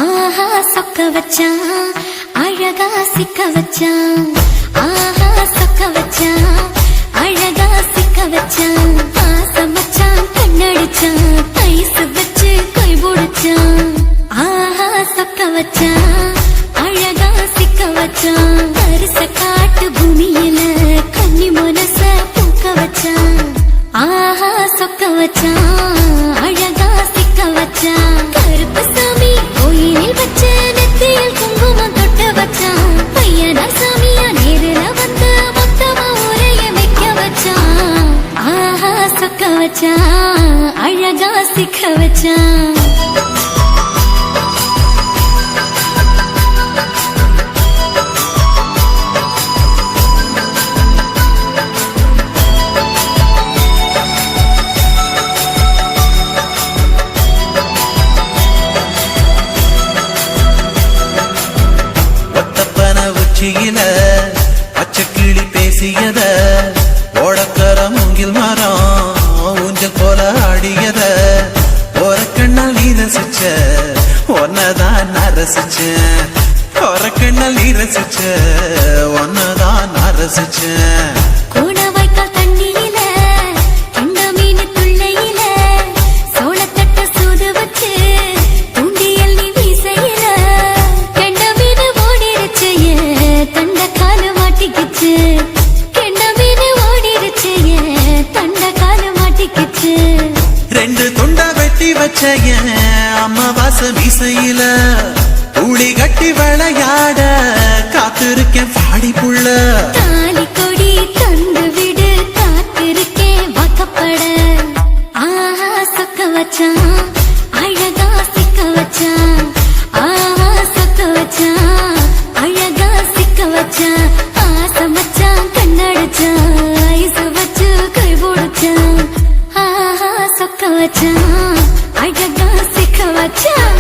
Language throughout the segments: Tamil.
ஆஹா சொக்க வச்சான் அழகா சிக்க வச்சான். ஆஹா சொக்க வச்சான் அழகா சிக்க வச்சான். ஆசை மச்சான் கண்ணடிச்சான் ஐஸ் வச்சு கை பிடிச்சான். ஆஹா சொக்க வச்சான் அழகா சிக்க வச்சான். அரிச காட்டு பூமியில கன்னி மனச பூக்க வச்சான். ஆஹா சொக்க வச்சான் அழகா சிக்க வச்சான். கருப்பு சாமி கோயிலில் வச்ச நெத்தியில் குங்குமம் தொட்ட வச்சான். பையனா சாமியா நேரில வந்து மொத்தமா உரைய வைக்க வச்சான். ஆஹா சொக்க வச்சான் அழகா சிக்க வச்சான். பச்சைக்கிளி பேசியத ஓடக்கர மூங்கில் மரம் ஊஞ்சல் போல ஆடியத ஒரு கண்ணால் நீ ரசிச்ச ஒன்னதான் நான் ரசிச்சேன். ஒரு கண்ணால் நீ ரசிச்ச ஒன்னதான் நான் ரசிச்சேன். ரெண்டு துண்டா வெட்டி வச்ச அம்மாவாச மீசையில ஊழி கட்டி விளையாட காத்திருக்கேன் பாடி புள்ள. தாலி கொடி தந்து விடு காத்திருக்கேன் வாக்கப்பட. ஆஹா சொக்க வச்சான் அழகா சிக்க வச்சான். ஆஹா சொக்க வச்சான் அழகா சிக்க வச்சான். ஆசை மச்சான் கண்ணடிச்சான் ஐஸ் வச்சு கை பிடிச்சான். ஆஹா சொக்க வச்சான் அழகா சிக்க வச்சான்.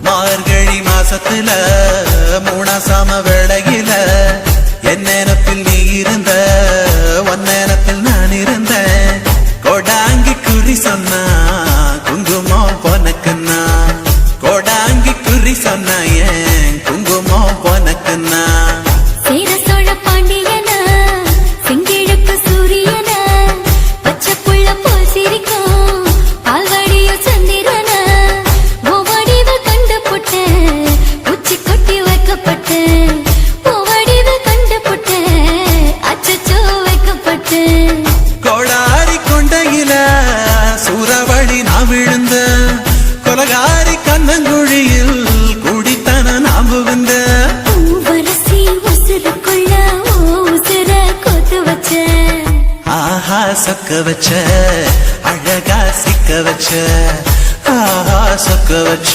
மார்கழி மாசத்துல மூணாசாம வேளையில என் நேரத்தில் நீ இருந்த உன் நேரத்தில் நான் இருந்தேன். கோடாங்கி குறி சொன்னா குங்குமம் பொனக்குன்னா. கோடாங்கி குறி சொன்னா ஏன் குங்குமம் பொனக்குன்னா. சேர சோழ பாண்டியனா செங்கிழக்கு சூரியனா பச்சை புள்ள போல் சிரிக்கும் பால்வடியோ சந்திரனா. ஓவடிவ கண்டு புட்ட உச்சி கொட்டி வைக்கப்பட்ட. ஓவடிவ கண்டு புட்ட அச்சச்சோ வைக்கப்பட்ட. கோடாரி கொண்டையில சூறாவளி நான் விழுந்த. கொலகாரி கண்ணங்குழியில் கூடித்தன நாம் விழுந்த. பூவரசி உசுருக்குள்ள உசுர கொத்து வச்ச. ஆஹா சொக்க வச்ச அழகா சிக்க வச்ச. ஆஹா சொக்க வச்ச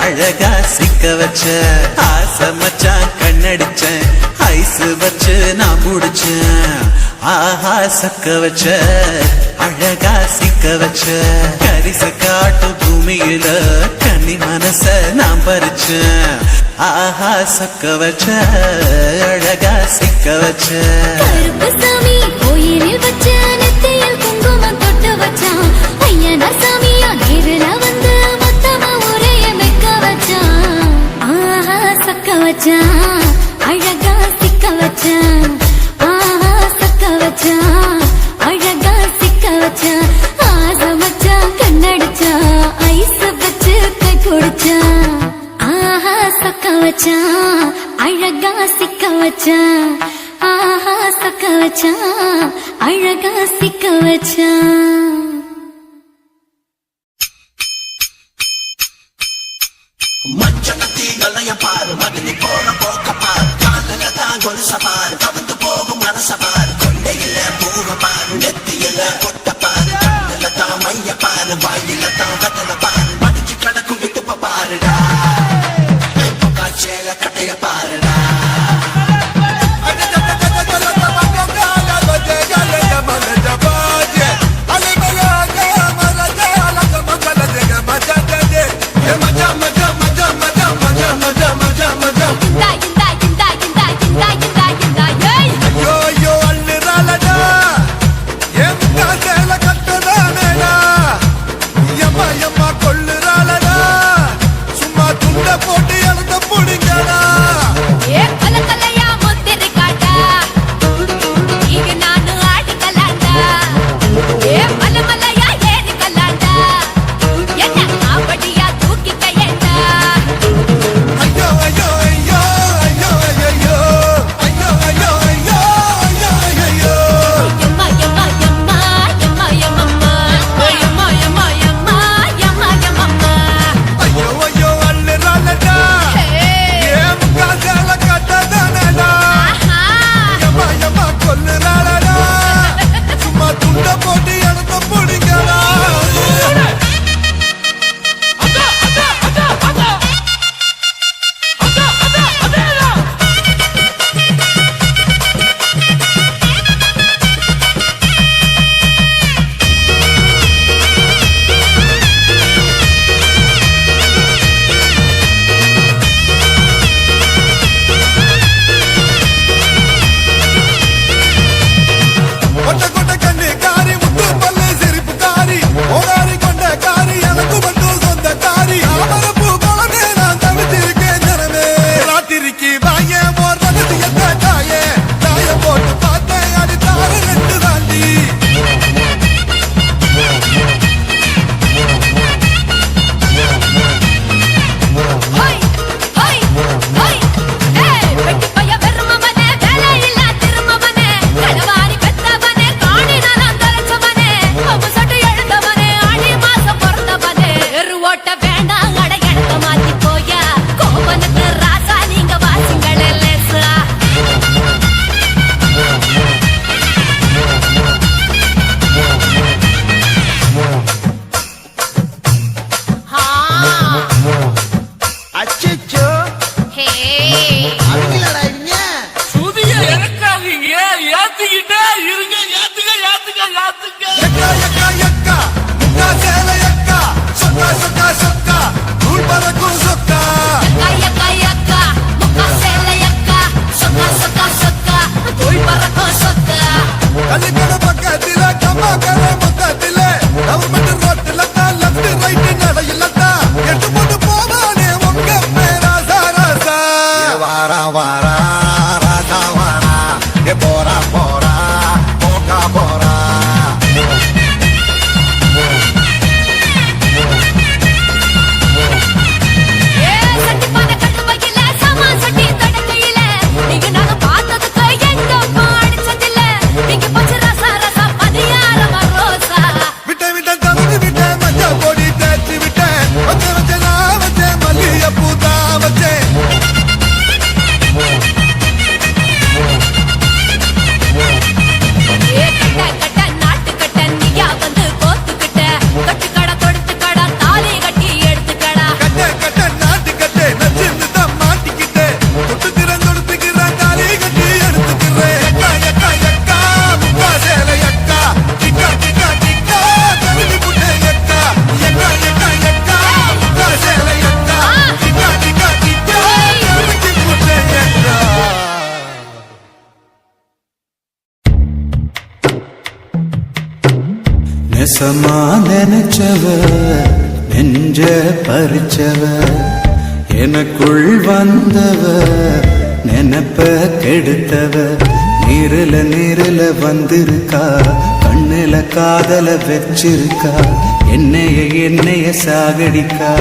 அழகா சிக்க வச்ச. ஆசை மச்சான் கண்ணடிச்சேன் ஐஸ் வச்சு நான் முடிச்சேன். ஆஹா சொக்க வச்ச அழகா சிக்க வச்ச. கரிச காட்டு பூமியில கன்னி மனச நான் பறிச்சேன். ஆஹா சொக்க வச்ச அழகா சிக்க வச்ச. கருப்பு சாமி கோயிலில் வச்ச நெத்தியில் குங்குமம் தொட்டு வச்சான். ஐயனா சாமியா நேரில வந்து மொத்தமா உரைய வைக்க வச்சான். ஆஹா சொக்க வச்சான் அழகா சிக்க வச்சான். ஆஹா சொக்க வச்சான் அழகா சிக்க வச்சான். ஆசை மச்சான் கண்ணடிச்சான் ஐஸ் வச்சு கை குடிச்சான். ஆஹா சொக்க வச்சான் அழகா சிக்க வச்சான். ஆஹா சொக்க வச்சான் அழகா சிக்க வச்சான். மச்சனத்தி கலைய பாரு மகனி போற போக்க பாரு. காதல தான் கொலுச பாரு கவந்து போகும் மனச பாரு. கொண்டையில பூவ பாரு நெத்தியில கொட்ட பாரு. கண்ணுல தான் மைய பாரு வாயில தான் வெத்தல பாரு. மடிச்சு கிடக்கும் இடுப்ப பாருடா காய்ச்சல கட்டைய பாருடா. நேசமா நினைச்சவ நெஞ்ச பறிச்சவ எனக்குள் வந்தவ நினைப்ப கெடுத்தவ நீருல வந்திருக்கா கண்ணுல காதல வச்சிருக்கா என்னைய சாகடிக்கா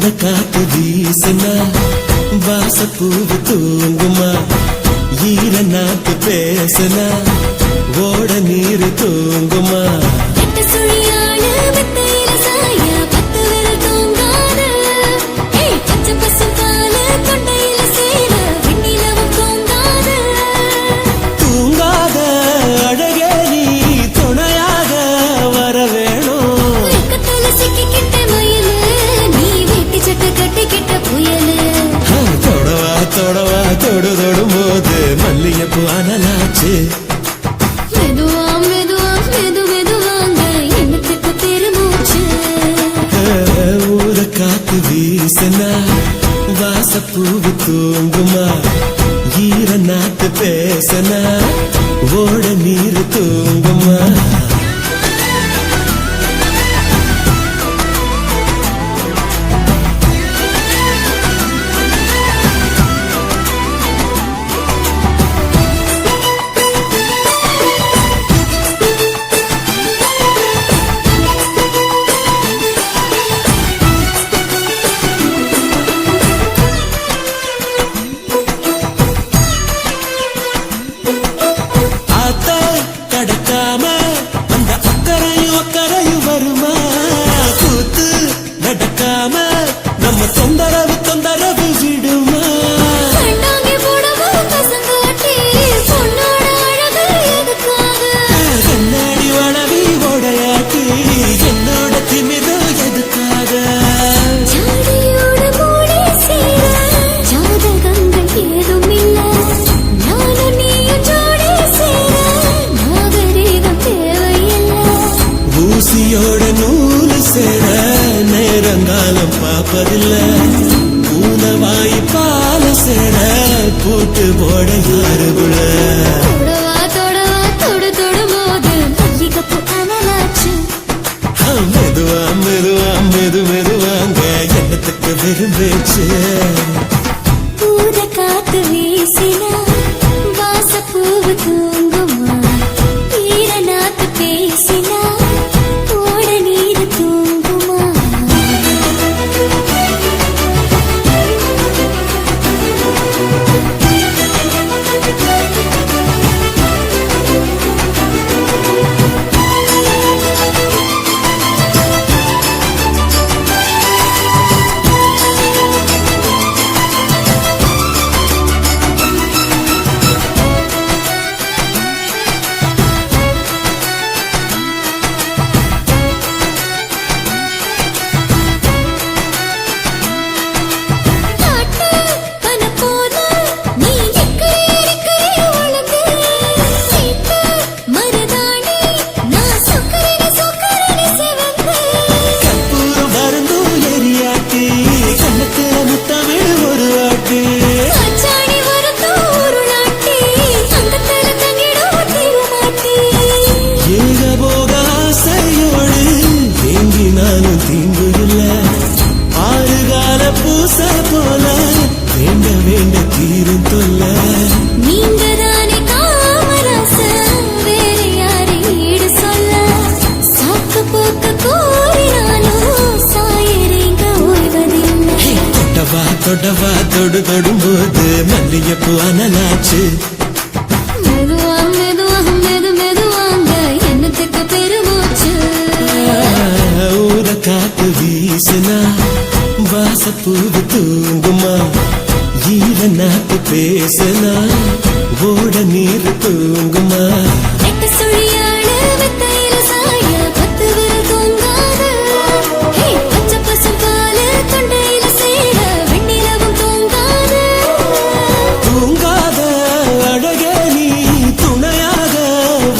ஊத காத்து வீசுனா வாசப்பூவு தூங்குமா ஈர நாத்து பேசுனா ஓட நீரு தூங்குமா எட்டு சுழியால மெத்தையில சாய பத்து விரல் தூங்காது பச்சை பசும்பால கொண்டையில சேர வெண்ணிலவும் தூங்காது தூங்காத அழகே நீ துணையாக வர வேணும் வெக்கத்துல சிக்கிக்கிட்ட மயிலு நீ வெட்டி சட்டை கட்டிக்கிட்ட புயலு தொடவா தொடவா தொடு தொடும் போது மல்லிகைப்பூ அனலாச்சு மெதுவா மெதுவா மெது மெதுவாங்க எண்ணத்துக்கு பெருமூச்சு ஊத காத்து வீசுனா வாசப்பூவு தூங்குமா ஈர நாத்து பேசுனா ஓட நீரு தூங்குமா தொந்தரவு விடுமா கண்ணாங்கி போடவா பசங்காட்டி பொண்ணோட அழகு எதுக்காக கண்ணாடி வளவி ஓடையாட்டி என்னோட திமிதோ எதுக்காக ஜாடியோட மூடி சேர ஜாதகங்கள் ஏதும் இல்ல நானும் நீயும் ஜோடி சேர நாகரீகம் தேவையில்லை ஊசியோட நூல் சேர நேரங்காலம் பார்ப்பதில்லை பூனவாய் பால சேர பூட்டு போட யாருக்குள்ள தொடவா தொடவா தொடு தொடும் போது மல்லிகைப்பூ அனலாச்சு மெதுவா மெதுவா மெது மெதுவாங்க எண்ணத்துக்கு விரும்பேச்சு ஊத காத்து வீசினா வாசப்பூவு தூங்குமா ஈர நாத்து பேசினா ஓட நீரு தூங்குமா காட்டு கனப்போல நீ எக்கரே வளர்ந்து சீட்டு மருதாணி நான் சொக்கரடி செவந்து கற்பூரம் வருந்தும் எரியாட்டி கண்ணத்துல முத்தமிழ் ஒரு வாட்டி அச்சாணி வரத்து உருளாட்டி அங்கத்துல தங்கிடும் திருமாட்டி ஏக போக ஆசையோடு ஏங்கி நானும் தீங்கு இல்லை ஆறுகால பூச போல வேண்ட வேண்ட தீரும் தொல்ல நீங்க தானே காமராச வேற யாரை ஈடு சொல்ல சாக்கு போக்கு கோரினாலும் சாயறீங்க ஓய்வதில்லை தொடவா தொடு தொடும்போது மல்லிகைப்பூ அனலாச்சு மெதுவா மெதுவா மெது மெதுவாங்க எண்ணத்துக்கு பெருமூச்சு ஊத காத்து வீசுனா வாசப்பூவு தூங்குமா ஈர நாத்து பேசுனா ஓட நீர் தூங்குமா எட்டு சுழியாட மெத்தையில சாய பத்து விரல் தூங்காது பச்சை பசும்பால கொண்டையில சேர வெண்ணிலவும் தூங்காது தூங்காத அழகே நீ துணையாக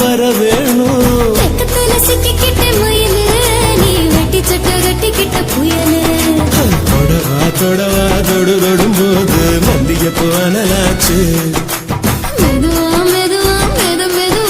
வர வேணும் வெக்கத்துல சிக்கிக்கிட்ட மயிலு நீ வெட்டி சட்டை கட்டிக்கிட்ட புயலு தொடவா தொடவா தொடு தொடும்போது மல்லிகைப்பூ அனலாச்சு மெதுவா மெதுவா மெது மெது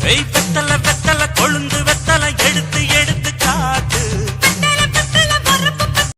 வெத்தல வெத்தல கொழுந்து வெத்தல எடுத்து